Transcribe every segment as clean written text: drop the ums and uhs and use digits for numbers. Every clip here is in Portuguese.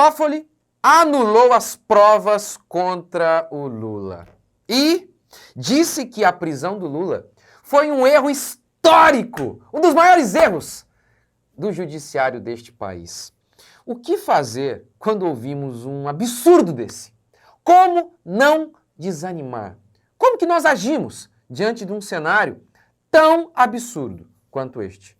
Toffoli anulou as provas contra o Lula e disse que a prisão do Lula foi um erro histórico, um dos maiores erros do judiciário deste país. O que fazer quando ouvimos um absurdo desse? Como não desanimar? Como que nós agimos diante de um cenário tão absurdo quanto este?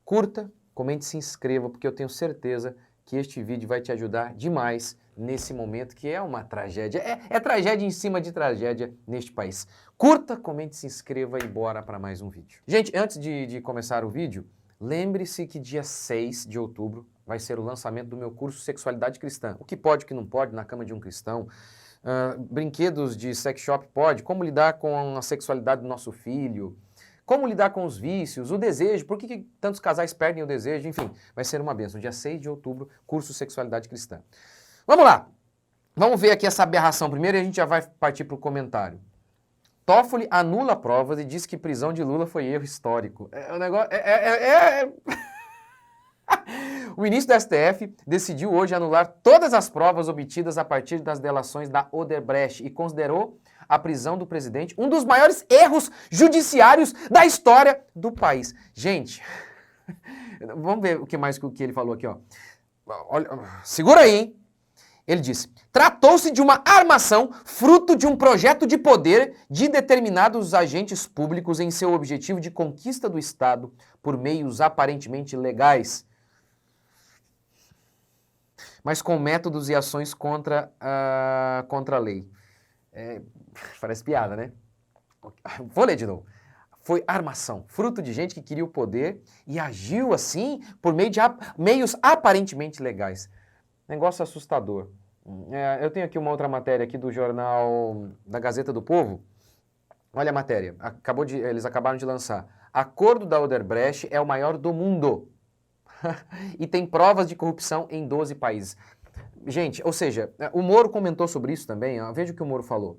Curta, comente e se inscreva, porque eu tenho certeza que este vídeo vai te ajudar demais nesse momento que é uma tragédia. É tragédia em cima de tragédia neste país. Curta, comente, se inscreva e bora para mais um vídeo. Gente, antes de começar o vídeo, lembre-se que dia 6 de outubro vai ser o lançamento do meu curso Sexualidade Cristã. O que pode, o que não pode, na cama de um cristão. Brinquedos de sex shop pode. Como lidar com a sexualidade do nosso filho. Como lidar com os vícios, o desejo, por que tantos casais perdem o desejo, enfim, vai ser uma bênção. Dia 6 de outubro, curso Sexualidade Cristã. Vamos lá, vamos ver aqui essa aberração primeiro e a gente já vai partir para o comentário. Toffoli anula provas e diz que prisão de Lula foi erro histórico. O negócio O ministro do STF decidiu hoje anular todas as provas obtidas a partir das delações da Odebrecht e considerou a prisão do presidente um dos maiores erros judiciários da história do país. Gente, vamos ver o que mais que ele falou aqui, ó. Olha, segura aí, hein? Ele disse, tratou-se de uma armação fruto de um projeto de poder de determinados agentes públicos em seu objetivo de conquista do Estado por meios aparentemente legais, mas com métodos e ações contra a lei. Parece piada, né? Vou ler de novo. Foi armação, fruto de gente que queria o poder e agiu assim por meio de meios aparentemente legais. Negócio assustador. Eu tenho aqui uma outra matéria aqui do jornal da Gazeta do Povo. Olha a matéria, eles acabaram de lançar. Acordo da Odebrecht é o maior do mundo. E tem provas de corrupção em 12 países. Gente, ou seja, o Moro comentou sobre isso também, ó, veja o que o Moro falou.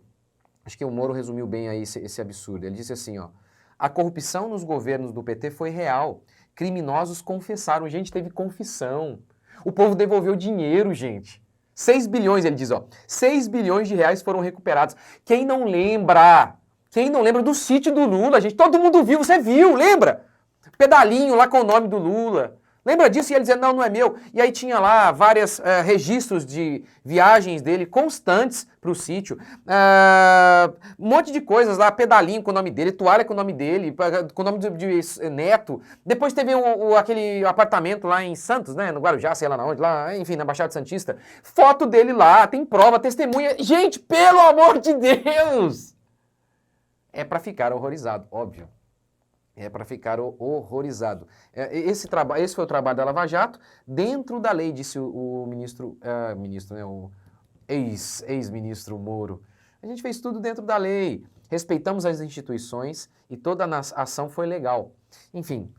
Acho que o Moro resumiu bem aí esse absurdo. Ele disse assim, ó, a corrupção nos governos do PT foi real. Criminosos confessaram. Gente, teve confissão. O povo devolveu dinheiro, gente. 6 bilhões, ele diz, ó, 6 bilhões de reais foram recuperados. Quem não lembra do sítio do Lula, gente? Todo mundo viu, você viu, lembra? Pedalinho lá com o nome do Lula. Lembra disso? E ele dizia, não é meu. E aí tinha lá vários registros de viagens dele constantes para o sítio. Um monte de coisas lá, pedalinho com o nome dele, toalha com o nome dele, com o nome de neto. Depois teve aquele apartamento lá em Santos, né? No Guarujá, sei lá na onde, lá, enfim, na Baixada Santista. Foto dele lá, tem prova, testemunha. Gente, pelo amor de Deus! É para ficar horrorizado, óbvio. É para ficar horrorizado. Esse foi o trabalho da Lava Jato, dentro da lei, disse o ministro, o ex-ministro Moro. A gente fez tudo dentro da lei, respeitamos as instituições e toda a ação foi legal. Enfim,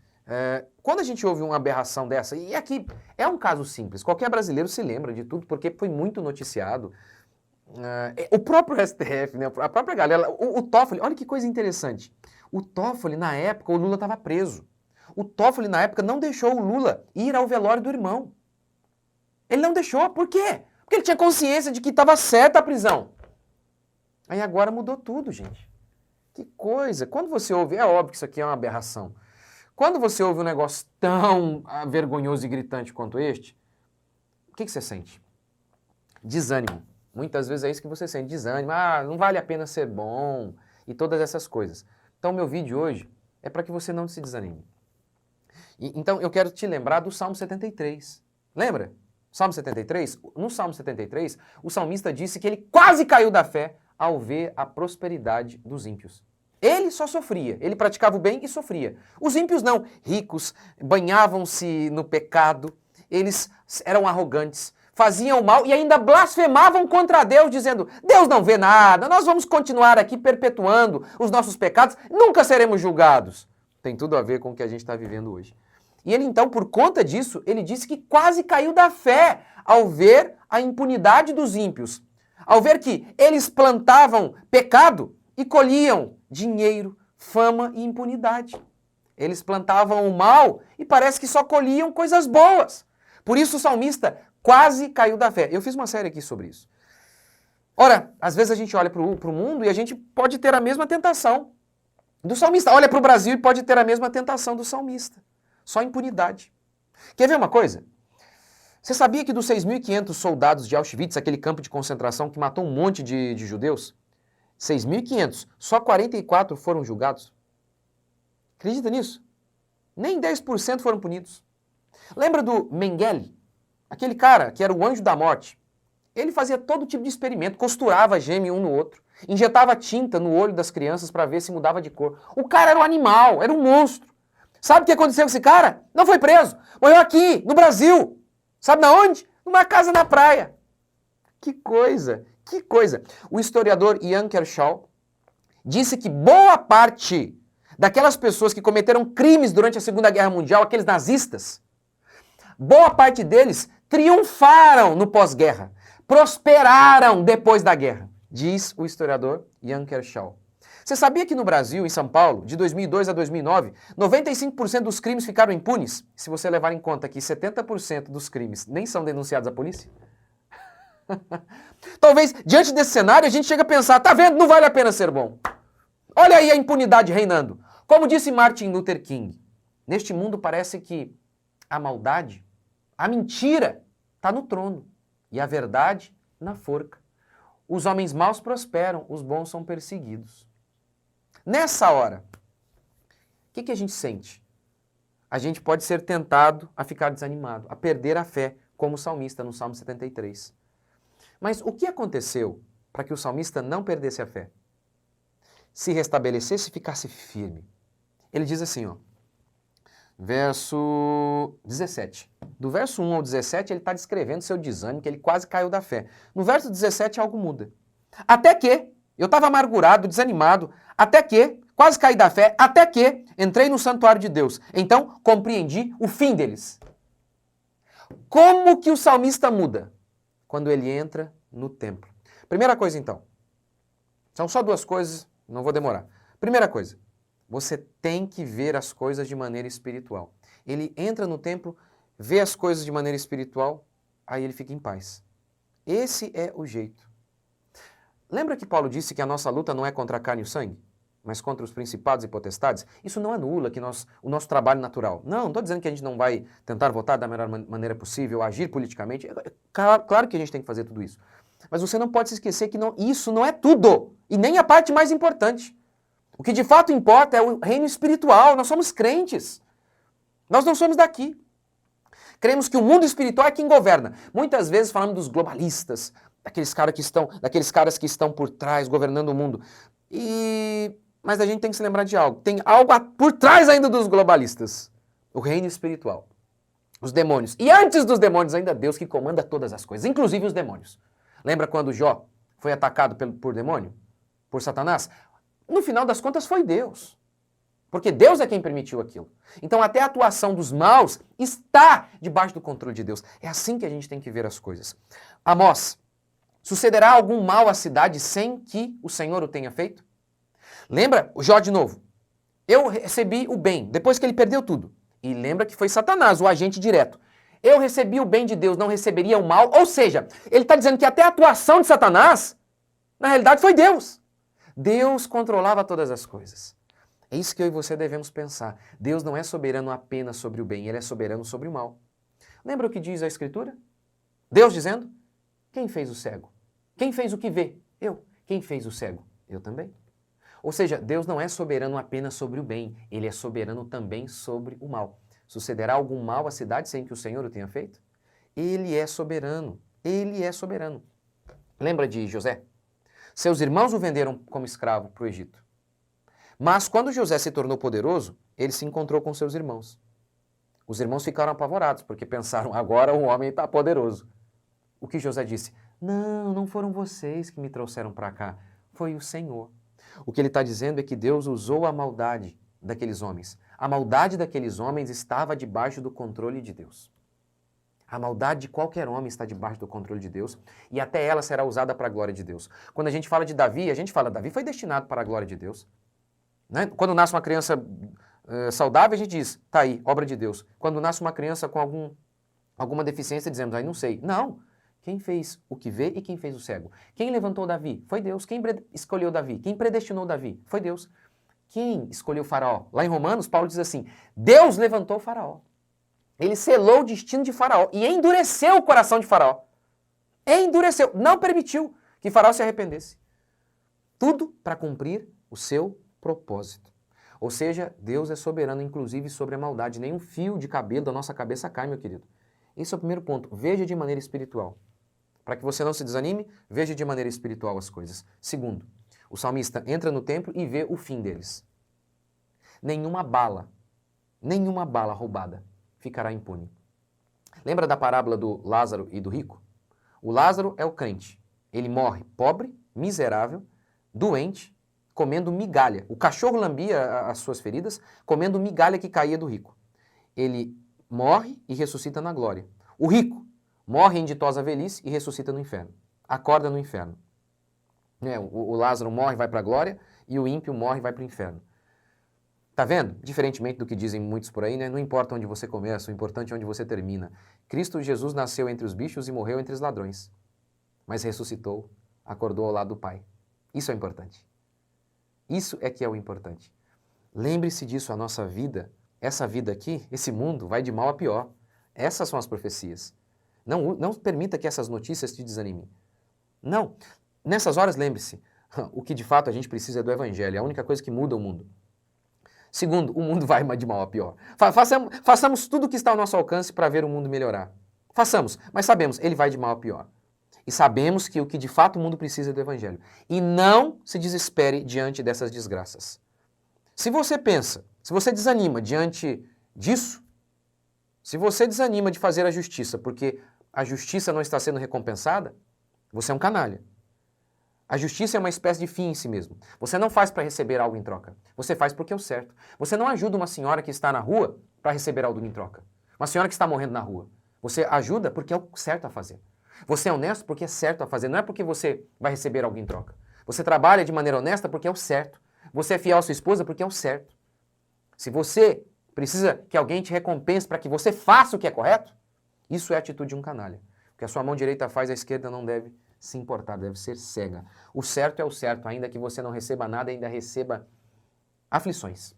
quando a gente ouve uma aberração dessa, e aqui é um caso simples, qualquer brasileiro se lembra de tudo, porque foi muito noticiado. O próprio STF, né, a própria galera, o Toffoli, olha que coisa interessante. O Toffoli, na época, o Lula estava preso. O Toffoli, na época, não deixou o Lula ir ao velório do irmão. Ele não deixou. Por quê? Porque ele tinha consciência de que estava certa a prisão. Aí agora mudou tudo, gente. Que coisa. Quando você ouve, é óbvio que isso aqui é uma aberração. Quando você ouve um negócio tão vergonhoso e gritante quanto este, o que você sente? Desânimo. Muitas vezes é isso que você sente, desânimo. Não vale a pena ser bom e todas essas coisas. Então, meu vídeo hoje é para que você não se desanime. Então, eu quero te lembrar do Salmo 73. Lembra? Salmo 73? No Salmo 73, o salmista disse que ele quase caiu da fé ao ver a prosperidade dos ímpios. Ele só sofria, ele praticava o bem e sofria. Os ímpios não, ricos, banhavam-se no pecado, eles eram arrogantes, faziam o mal e ainda blasfemavam contra Deus, dizendo, Deus não vê nada, nós vamos continuar aqui perpetuando os nossos pecados, nunca seremos julgados. Tem tudo a ver com o que a gente está vivendo hoje. E ele então, por conta disso, ele disse que quase caiu da fé ao ver a impunidade dos ímpios, ao ver que eles plantavam pecado e colhiam dinheiro, fama e impunidade. Eles plantavam o mal e parece que só colhiam coisas boas. Por isso o salmista quase caiu da fé. Eu fiz uma série aqui sobre isso. Ora, às vezes a gente olha para o mundo e a gente pode ter a mesma tentação do salmista. Olha para o Brasil e pode ter a mesma tentação do salmista. Só impunidade. Quer ver uma coisa? Você sabia que dos 6.500 soldados de Auschwitz, aquele campo de concentração que matou um monte de judeus, 6.500, só 44 foram julgados? Acredita nisso? Nem 10% foram punidos. Lembra do Mengele? Aquele cara que era o anjo da morte. Ele fazia todo tipo de experimento, costurava gêmeo um no outro, injetava tinta no olho das crianças para ver se mudava de cor. O cara era um animal, era um monstro. Sabe o que aconteceu com esse cara? Não foi preso. Morreu aqui, no Brasil. Sabe na onde? Numa casa na praia. Que coisa, que coisa. O historiador Ian Kershaw disse que boa parte daquelas pessoas que cometeram crimes durante a Segunda Guerra Mundial, aqueles nazistas, boa parte deles triunfaram no pós-guerra, prosperaram depois da guerra, diz o historiador Ian Kershaw. Você sabia que no Brasil, em São Paulo, de 2002 a 2009, 95% dos crimes ficaram impunes? Se você levar em conta que 70% dos crimes nem são denunciados à polícia? Talvez, diante desse cenário, a gente chega a pensar, tá vendo, não vale a pena ser bom. Olha aí a impunidade reinando. Como disse Martin Luther King, neste mundo parece que a maldade, a mentira, está no trono e a verdade na forca. Os homens maus prosperam, os bons são perseguidos. Nessa hora, o que a gente sente? A gente pode ser tentado a ficar desanimado, a perder a fé, como o salmista no Salmo 73. Mas o que aconteceu para que o salmista não perdesse a fé? Se restabelecesse e ficasse firme. Ele diz assim, ó, verso 17. Do verso 1 ao 17, ele está descrevendo seu desânimo, que ele quase caiu da fé. No verso 17, algo muda. Até que, eu estava amargurado, desanimado, até que, quase caí da fé, até que entrei no santuário de Deus. Então, compreendi o fim deles. Como que o salmista muda? Quando ele entra no templo. Primeira coisa, então. São só duas coisas, não vou demorar. Primeira coisa, você tem que ver as coisas de maneira espiritual. Ele entra no templo, vê as coisas de maneira espiritual, aí ele fica em paz. Esse é o jeito. Lembra que Paulo disse que a nossa luta não é contra a carne e o sangue, mas contra os principados e potestades? Isso não anula o nosso trabalho natural. Não estou dizendo que a gente não vai tentar votar da melhor maneira possível, agir politicamente. Claro que a gente tem que fazer tudo isso. Mas você não pode se esquecer que isso não é tudo, e nem a parte mais importante. O que de fato importa é o reino espiritual. Nós somos crentes. Nós não somos daqui. Cremos que o mundo espiritual é quem governa. Muitas vezes falamos dos globalistas, daqueles caras que estão por trás, governando o mundo. Mas a gente tem que se lembrar de algo. Tem algo por trás ainda dos globalistas. O reino espiritual. Os demônios. E antes dos demônios, ainda Deus que comanda todas as coisas, inclusive os demônios. Lembra quando Jó foi atacado por demônio? Por Satanás? No final das contas foi Deus. Porque Deus é quem permitiu aquilo. Então até a atuação dos maus está debaixo do controle de Deus. É assim que a gente tem que ver as coisas. Amós, sucederá algum mal à cidade sem que o Senhor o tenha feito? Lembra? O Jó de novo. Eu recebi o bem, depois que ele perdeu tudo. E lembra que foi Satanás, o agente direto. Eu recebi o bem de Deus, não receberia o mal. Ou seja, ele está dizendo que até a atuação de Satanás, na realidade, foi Deus. Deus controlava todas as coisas. É isso que eu e você devemos pensar. Deus não é soberano apenas sobre o bem, ele é soberano sobre o mal. Lembra o que diz a Escritura? Deus dizendo, quem fez o cego? Quem fez o que vê? Eu. Quem fez o cego? Eu também. Ou seja, Deus não é soberano apenas sobre o bem, ele é soberano também sobre o mal. Sucederá algum mal à cidade sem que o Senhor o tenha feito? Ele é soberano. Ele é soberano. Lembra de José? Seus irmãos o venderam como escravo para o Egito. Mas quando José se tornou poderoso, ele se encontrou com seus irmãos. Os irmãos ficaram apavorados, porque pensaram, agora o homem está poderoso. O que José disse? Não foram vocês que me trouxeram para cá, foi o Senhor. O que ele está dizendo é que Deus usou a maldade daqueles homens. A maldade daqueles homens estava debaixo do controle de Deus. A maldade de qualquer homem está debaixo do controle de Deus e até ela será usada para a glória de Deus. Quando a gente fala de Davi, a gente fala, Davi foi destinado para a glória de Deus. Né? Quando nasce uma criança saudável, a gente diz, tá aí, obra de Deus. Quando nasce uma criança com algum alguma deficiência, dizemos, aí não sei. Não. Quem fez o que vê e quem fez o cego? Quem levantou Davi? Foi Deus. Quem escolheu Davi? Quem predestinou Davi? Foi Deus. Quem escolheu Faraó? Lá em Romanos, Paulo diz assim, Deus levantou Faraó. Ele selou o destino de Faraó e endureceu o coração de Faraó. Endureceu, não permitiu que Faraó se arrependesse. Tudo para cumprir o seu propósito. Ou seja, Deus é soberano, inclusive, sobre a maldade. Nenhum fio de cabelo da nossa cabeça cai, meu querido. Esse é o primeiro ponto. Veja de maneira espiritual. Para que você não se desanime, veja de maneira espiritual as coisas. Segundo, o salmista entra no templo e vê o fim deles. Nenhuma bala roubada ficará impune. Lembra da parábola do Lázaro e do rico? O Lázaro é o crente. Ele morre pobre, miserável, doente, comendo migalha. O cachorro lambia as suas feridas, comendo migalha que caía do rico. Ele morre e ressuscita na glória. O rico morre em ditosa velhice e ressuscita no inferno. Acorda no inferno. O Lázaro morre e vai para a glória e o ímpio morre e vai para o inferno. Tá vendo? Diferentemente do que dizem muitos por aí, né? Não importa onde você começa, o importante é onde você termina. Cristo Jesus nasceu entre os bichos e morreu entre os ladrões. Mas ressuscitou, acordou ao lado do Pai. Isso é importante. Isso é que é o importante. Lembre-se disso, a nossa vida, essa vida aqui, esse mundo, vai de mal a pior. Essas são as profecias. Não permita que essas notícias te desanimem. Não. Nessas horas, lembre-se, o que de fato a gente precisa é do Evangelho, é a única coisa que muda o mundo. Segundo, o mundo vai de mal a pior. Façamos tudo o que está ao nosso alcance para ver o mundo melhorar. Façamos, mas sabemos, ele vai de mal a pior. E sabemos que o que de fato o mundo precisa é do Evangelho. E não se desespere diante dessas desgraças. Se você pensa, se você desanima diante disso, se você desanima de fazer a justiça porque a justiça não está sendo recompensada, você é um canalha. A justiça é uma espécie de fim em si mesmo. Você não faz para receber algo em troca. Você faz porque é o certo. Você não ajuda uma senhora que está na rua para receber algo em troca. Uma senhora que está morrendo na rua. Você ajuda porque é o certo a fazer. Você é honesto porque é certo a fazer. Não é porque você vai receber algo em troca. Você trabalha de maneira honesta porque é o certo. Você é fiel à sua esposa porque é o certo. Se você precisa que alguém te recompense para que você faça o que é correto, isso é a atitude de um canalha. O que a sua mão direita faz, a esquerda não deve se importar, deve ser cega. O certo é o certo, ainda que você não receba nada, ainda receba aflições.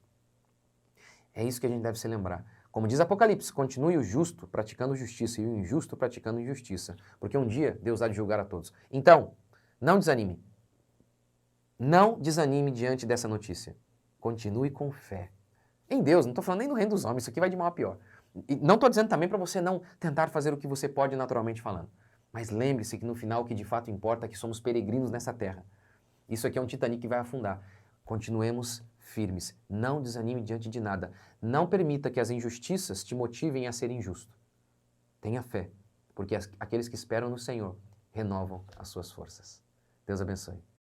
É isso que a gente deve se lembrar. Como diz Apocalipse, continue o justo praticando justiça e o injusto praticando injustiça, porque um dia Deus há de julgar a todos. Então, não desanime. Não desanime diante dessa notícia. Continue com fé. Em Deus, não estou falando nem do reino dos homens, isso aqui vai de mal a pior. E não estou dizendo também para você não tentar fazer o que você pode naturalmente falando. Mas lembre-se que no final o que de fato importa é que somos peregrinos nessa terra. Isso aqui é um Titanic que vai afundar. Continuemos firmes. Não desanime diante de nada. Não permita que as injustiças te motivem a ser injusto. Tenha fé, porque aqueles que esperam no Senhor renovam as suas forças. Deus abençoe.